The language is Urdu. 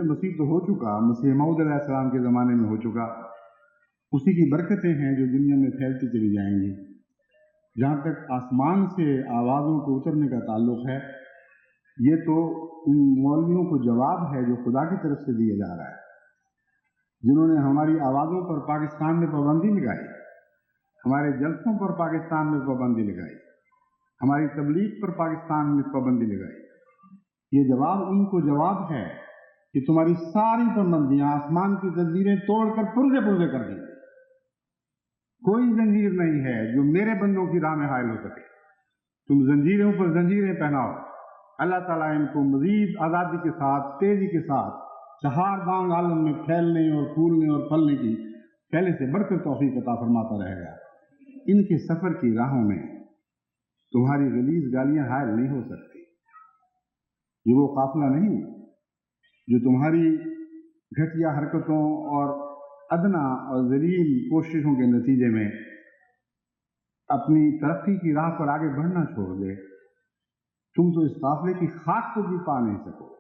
مسیح تو ہو چکا، مسیح موعود علیہ السلام کے زمانے میں ہو چکا، اسی کی برکتیں ہیں جو دنیا میں پھیلتی چلی جائیں گی۔ جہاں تک آسمان سے آوازوں کو اترنے کا تعلق ہے، یہ تو ان مولویوں کو جواب ہے جو خدا کی طرف سے دیا جا رہا ہے، جنہوں نے ہماری آوازوں پر پاکستان میں پابندی لگائی، ہمارے جلسوں پر پاکستان میں پابندی لگائی، ہماری تبلیغ پر پاکستان میں پابندی لگائی۔ یہ جواب ان کو جواب ہے کہ تمہاری ساری پابندیاں آسمان کی زنجیریں توڑ کر پرزے پرزے کر دی۔ کوئی زنجیر نہیں ہے جو میرے بندوں کی راہ میں حائل ہو سکے۔ تم زنجیروں پر زنجیریں پہناؤ۔ اللہ تعالیٰ ان کو مزید آزادی کے ساتھ، تیزی کے ساتھ چہار دانگ عالم میں پھیلنے اور پھولنے اور پھلنے کی پہلے سے بڑھ کر توفیق عطا فرماتا رہے گا۔ ان کے سفر کی راہوں میں تمہاری غلیظ گالیاں حائل نہیں ہو سکتی۔ یہ وہ قافلہ نہیں جو تمہاری گھٹیا حرکتوں اور ادنا اور ذلیل کوششوں کے نتیجے میں اپنی ترقی کی راہ پر آگے بڑھنا چھوڑ دے۔ تم تو اس قافلے کی خاک کو بھی پا نہیں سکو۔